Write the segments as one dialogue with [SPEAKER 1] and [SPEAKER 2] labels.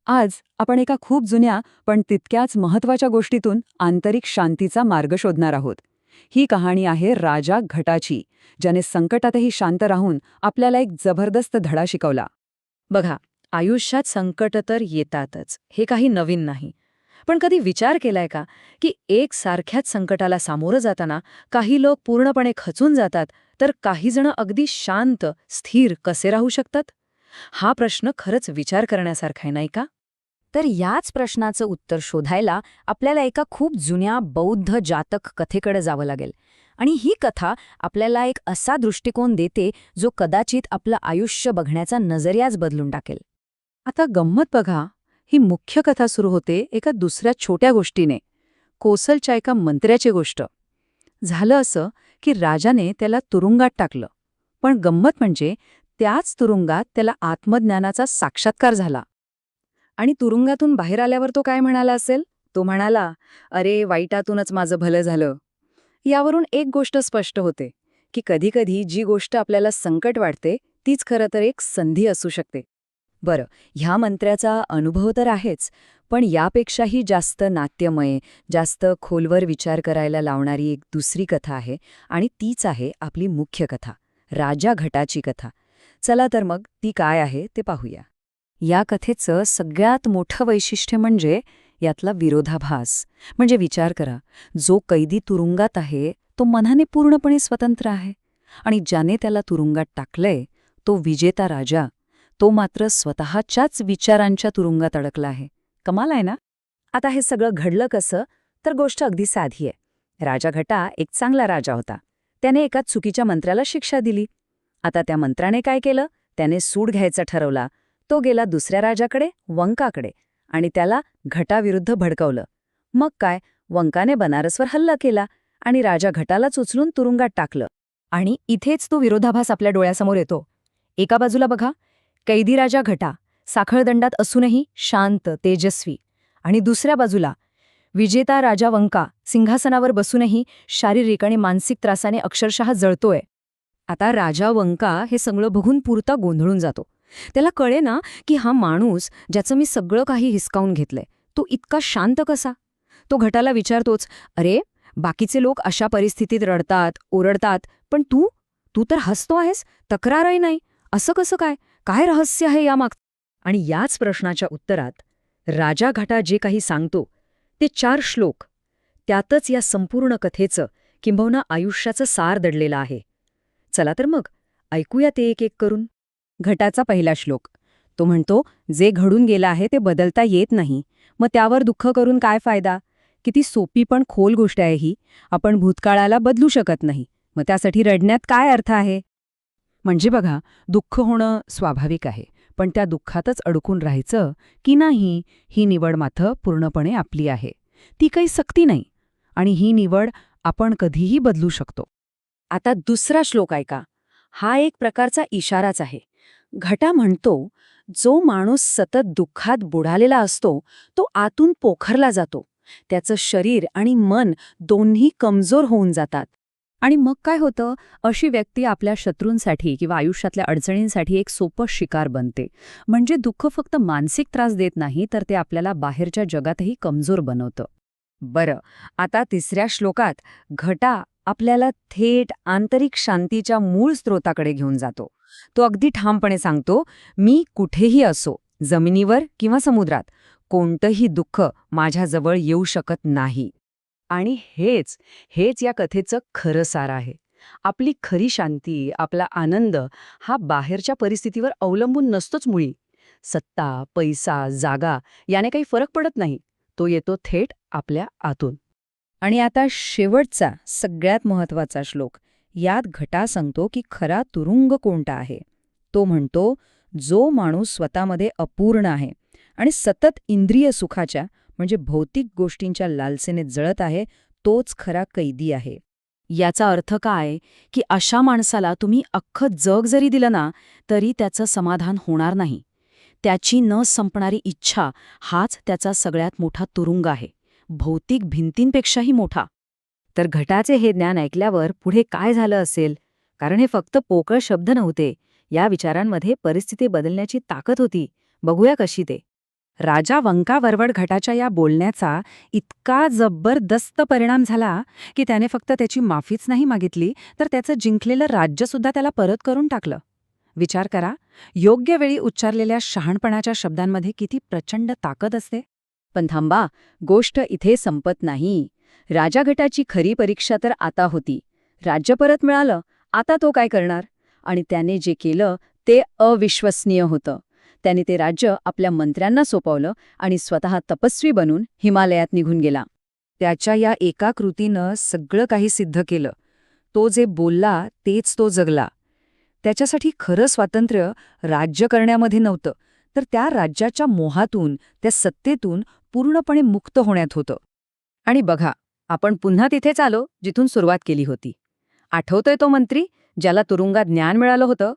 [SPEAKER 1] आज आपण एका खूप जुन्या पण तितक्याच महत्वाच्या गोष्टीतून आंतरिक शांतीचा मार्ग शोधणार आहोत. ही कहाणी आहे राजा घटाची, ज्याने संकटातही शांत राहून आपल्याला एक जबरदस्त धडा शिकवला.
[SPEAKER 2] बघा, आयुष्यात संकट तर येतातच, हे काही नवीन नाही. पण कधी विचार केलाय का की एक सारख्याच संकटाला सामोरं जाताना काही लोक पूर्णपणे खचून जातात, तर काही जण अगदी शांत, स्थिर कसे राहू शकतात? हा प्रश्न खरंच विचार करण्यासारखा आहे, नाही का?
[SPEAKER 3] तर याच प्रश्नाचं उत्तर शोधायला आपल्याला एका खूप जुन्या बौद्ध जातक कथेकडे जावं लागेल. आणि ही कथा आपल्याला एक असा दृष्टिकोन देते जो कदाचित आपलं आयुष्य बघण्याचा नजरियाच बदलून टाकेल.
[SPEAKER 1] आता गंमत बघा, ही मुख्य कथा सुरू होते एका दुसऱ्या छोट्या गोष्टीने, कोसलच्या एका मंत्र्याची गोष्ट. झालं असं की राजाने त्याला तुरुंगात टाकलं. पण गंमत म्हणजे त्याच तुरुंगात त्याला आत्मज्ञानाचा साक्षात्कार झाला.
[SPEAKER 2] आणि तुरुंगातून बाहेर आल्यावर तो काय म्हणाला असेल? तो म्हणाला, अरे, वाईटातूनच माझं भलं झालं. यावरून एक गोष्ट स्पष्ट होते की कधीकधी जी गोष्ट आपल्याला संकट वाटते तीच खरं तर एक संधी असू शकते. बरं, ह्या मंत्र्याचा अनुभव तर आहेच, पण यापेक्षाही जास्त नाट्यमय, जास्त खोलवर विचार करायला लावणारी एक दुसरी कथा आहे, आणि तीच आहे आपली मुख्य कथा, राजा घटाची कथा. चला तर मग ती काय आहे ते पाहूया. या कथेचं सगळ्यात मोठं वैशिष्ट्य म्हणजे यातला विरोधाभास. म्हणजे विचार करा, जो कैदी तुरुंगात आहे तो मनाने पूर्णपणे स्वतंत्र आहे, आणि ज्याने त्याला तुरुंगात टाकलंय तो विजेता राजा, तो मात्र स्वतःच्याच विचारांच्या तुरुंगात अडकला आहे. कमाल आहे ना? आता हे सगळं घडलं कसं? तर गोष्ट अगदी साधी आहे. राजा घटा एक चांगला राजा होता. त्याने एका चुकीच्या मंत्र्याला शिक्षा दिली. आता त्या मंत्र्याने काय केलं? त्याने सूड घ्यायचा ठरवला. तो गेला दुसऱ्या राजाकडे, वंकाकडे, आणि त्याला घटाविरुद्ध भडकवलं. मग काय, वंकाने बनारसवर हल्ला केला आणि राजा घटालाच उचलून तुरुंगात टाकलं. आणि इथेच तो विरोधाभास आपल्या डोळ्यासमोर येतो. एका बाजूला बघा, कैदी राजा घटा साखळदंडात असूनही शांत, तेजस्वी. आणि दुसऱ्या बाजूला विजेता राजा वंका सिंहासनावर बसूनही शारीरिक आणि मानसिक त्रासाने अक्षरशः जळतोय. आता राजा वंका हे सगळं बघून पुरता गोंधळून जातो. त्याला कळे ना की हा माणूस, ज्याचं मी सगळं काही हिसकावून घेतलंय, तो इतका शांत कसा? तो घटाला विचारतोच, अरे, बाकीचे लोक अशा परिस्थितीत रडतात, ओरडतात, पण तू तू तर हसतो आहेस, तक्रारही नाही. असं कसं काय? काय रहस्य आहे यामाग? आणि याच प्रश्नाच्या उत्तरात राजा घटा जे काही सांगतो ते 4 श्लोक, त्यातच या संपूर्ण कथेचं किंबहुना आयुष्याचं सार दडलेलं आहे. चला तर मग ऐकूया ते एक एक करून. घटाचा पहिला श्लोक. तो म्हणतो, जे घडून गेलं आहे ते बदलता येत नाही, मग त्यावर दुःख करून काय फायदा? किती सोपी पण खोल गोष्ट आहे ही. आपण भूतकाळाला बदलू शकत नाही, मग त्यासाठी रडण्यात काय अर्थ आहे? म्हणजे बघा, दुःख होणं स्वाभाविक आहे, पण त्या दुःखातच अडकून राहायचं की नाही, ही निवड मात्र पूर्णपणे आपली आहे. ती काही सक्ती नाही, आणि ही निवड आपण कधीही बदलू शकतो. आता दुसरा श्लोक ऐका. हा एक प्रकारचा इशाराच आहे. घटा म्हणतो, जो माणूस सतत दुःखात बुडालेला असतो तो आतून पोखरला जातो. त्याचं शरीर आणि मन दोन्ही कमजोर होऊन जातात. आणि मग काय होतं? अशी व्यक्ती आपल्या शत्रूंसाठी किंवा आयुष्यातल्या अडचणींसाठी एक सोपं शिकार बनते. म्हणजे दुःख फक्त मानसिक त्रास देत नाही, तर ते आपल्याला बाहेरच्या जगातही कमजोर बनवतं. बरं, आता तिसऱ्या श्लोकात घटा आपल्याला थेट आंतरिक शांतीच्या मूळ स्रोताकडे घेऊन जातो. तो अगदी ठामपणे सांगतो, मी कुठेही असो, जमिनीवर किंवा समुद्रात, कोणतंही दुःख माझ्याजवळ येऊ शकत नाही. आणि हेच हेच या कथेचं खरं सार आहे. आपली खरी शांती, आपला आनंद हा बाहेरच्या परिस्थितीवर अवलंबून नसतोच मुळी. सत्ता, पैसा, जागा याने काही फरक पडत नाही. तो येतो थेट आपल्या आतून. आणि आता शेवटचा, सगळ्यात महत्वाचा श्लोक. यात घटा सांगतो की खरा तुरुंग कोणता आहे. तो म्हणतो, जो माणूस स्वतःमध्ये अपूर्ण आहे आणि सतत इंद्रिय सुखाच्या म्हणजे भौतिक गोष्टींच्या लालसेने जळत आहे, तोच खरा कैदी आहे. याचा अर्थ काय? की अशा माणसाला तुम्ही अख्खं जग जरी दिलं ना, तरी त्याचं समाधान होणार नाही. त्याची न संपणारी इच्छा हाच त्याचा सगळ्यात मोठा तुरुंग आहे, भौतिक भिंतींपेक्षाही मोठा. तर घटाचे हे ज्ञान ऐकल्यावर पुढे काय झालं असेल? कारण हे फक्त पोकळ शब्द नव्हते. या विचारांमध्ये परिस्थिती बदलण्याची ताकद होती. बघूया कशी ते. राजा वंकावरवड घटाच्या या बोलण्याचा इतका जबरदस्त परिणाम झाला की त्याने फक्त त्याची माफीच नाही मागितली, तर त्याचं जिंकलेलं राज्यसुद्धा त्याला परत करून टाकलं. विचार करा, योग्य वेळी उच्चारलेल्या शहाणपणाच्या शब्दांमध्ये किती प्रचंड ताकद असते.
[SPEAKER 1] पण थांबा, गोष्ट इथे संपत नाही. राजागटाची खरी परीक्षा तर आता होती. राज्य परत मिळालं, आता तो काय करणार? आणि त्याने जे केलं ते अविश्वसनीय होतं. त्याने ते राज्य आपल्या मंत्र्यांना सोपवलं आणि स्वतः तपस्वी बनून हिमालयात निघून गेला.
[SPEAKER 2] त्याच्या या एका कृतीनं सगळं काही सिद्ध केलं. तो जे बोलला तेच तो जगला. त्याच्यासाठी खरं स्वातंत्र्य राज्य करण्यामध्ये नव्हतं, तर त्या राज्याच्या मोहातून, त्या सत्तेतून पूर्णपणे मुक्त होण्यात होतं. आणि बघा, आपण पुन्हा तिथेच आलो जिथून सुरुवात केली होती. आठवतोय तो मंत्री ज्याला तुरुंगात ज्ञान मिळालं होतं?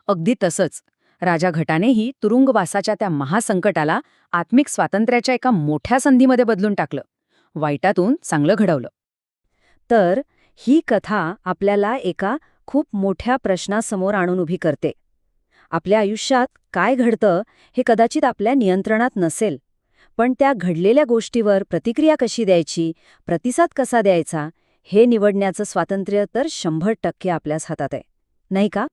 [SPEAKER 2] अगदी तसंच राजा घटानेही तुरुंगवासाच्या त्या महासंकटाला आत्मिक स्वातंत्र्याच्या एका मोठ्या संधीमध्ये बदलून टाकलं. वाईटातून चांगलं घडवलं.
[SPEAKER 3] तर ही कथा आपल्याला एका खूप मोठ्या प्रश्नासमोर आणून उभी करते. आपल्या आयुष्यात काय घडतं हे कदाचित आपल्या नियंत्रणात नसेल, पण त्या घडलेल्या गोष्टीवर प्रतिक्रिया कशी द्यायची, प्रतिसाद कसा द्यायचा, हे निवडण्याचं स्वातंत्र्य तर 100% आपल्याच हातात आहे, नाही का?